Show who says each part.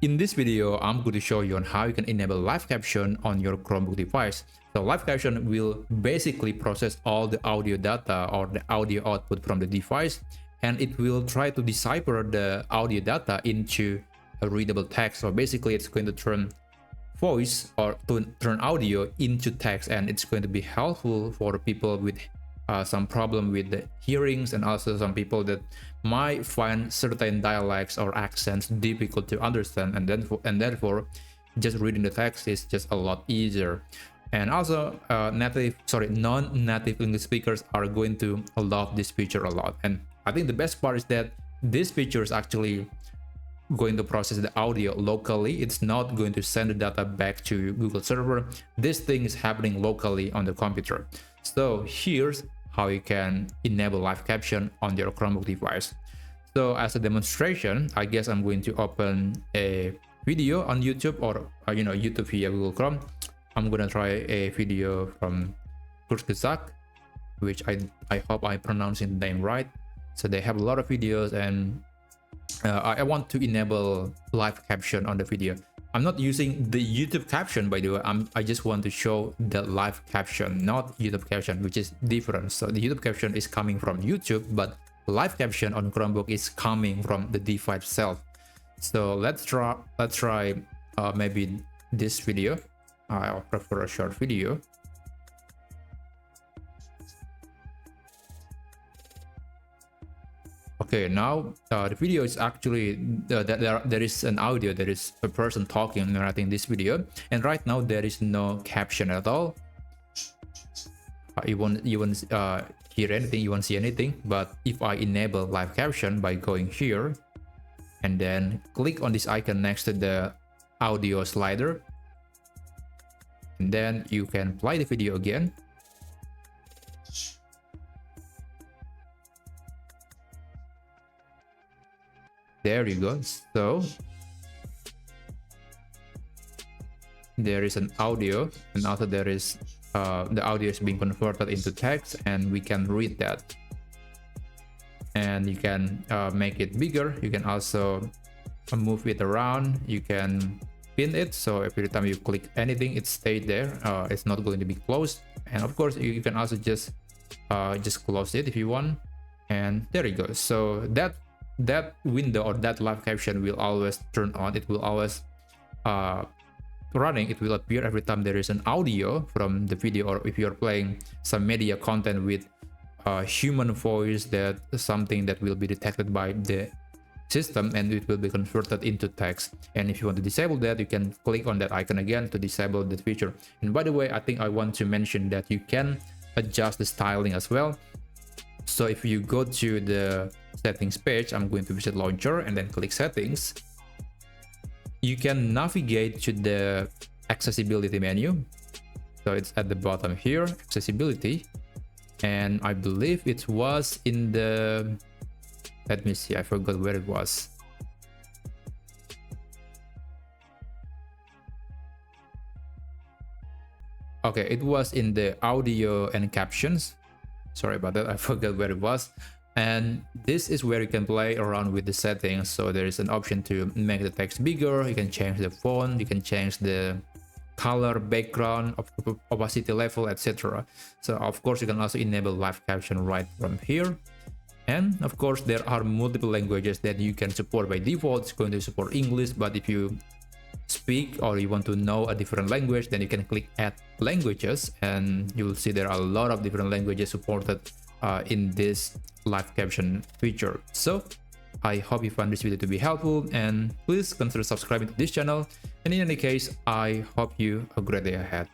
Speaker 1: In this video, I'm going to show you on how you can enable live caption on your Chromebook device. So live caption will basically process all the audio data or the audio output from the device, and it will try to decipher the audio data into a readable text. So basically it's going to turn voice or to turn audio into text, and it's going to be helpful for people with some problem with the hearings, and also some people that might find certain dialects or accents difficult to understand, and therefore just reading the text is just a lot easier. And also non-native English speakers are going to love this feature a lot. And I think the best part is that this feature is actually going to process the audio locally. It's not going to send the data back to Google server. This thing is happening locally on the computer. So here's how you can enable live caption on your Chromebook device. So as a demonstration, I guess I'm going to open a video on YouTube, or YouTube via Google Chrome. I'm gonna try a video from Chromebook, which I hope I'm pronouncing the name right. So they have a lot of videos, and I want to enable live caption on the video. I'm not using the YouTube caption, by the way. I just want to show the live caption, not YouTube caption, which is different. So the YouTube caption is coming from YouTube, but live caption on Chromebook is coming from the device itself. So let's try maybe this video. I prefer a short video. Okay, now the video is actually there is an audio, there is a person talking and narrating this video, and right now there is no caption at all. You won't hear anything, you won't see anything. But if I enable live caption by going here and then click on this icon next to the audio slider, and then you can play the video again. There you go. So there is an audio, and also there is the audio is being converted into text, and we can read that. And you can make it bigger. You can also move it around. You can pin it, so every time you click anything, it stays there. It's not going to be closed. And of course you can also just close it if you want, and there you go. So that window or that live caption will always turn on. It will always running. It will appear every time there is an audio from the video, or if you're playing some media content with human voice, that something that will be detected by the system, and it will be converted into text. And if you want to disable that, you can click on that icon again to disable that feature. And by the way, I think I want to mention that you can adjust the styling as well. So if you go to the settings page, I'm going to visit launcher and then click settings. You can navigate to the accessibility menu. So it's at the bottom here, accessibility. And I believe it was in the, let me see, I forgot where it was. Okay, it was in the audio and captions. Sorry about that, I forgot where it was. And this is where you can play around with the settings. So there is an option to make the text bigger. You can change the font, you can change the color, background, opacity level, etc. So of course you can also enable live caption right from here. And of course there are multiple languages that you can support. By default it's going to support English, but if you speak or you want to know a different language, then you can click add languages, and you will see there are a lot of different languages supported in this live caption feature. So I hope you found this video to be helpful, and please consider subscribing to this channel. And in any case, I hope you a great day ahead.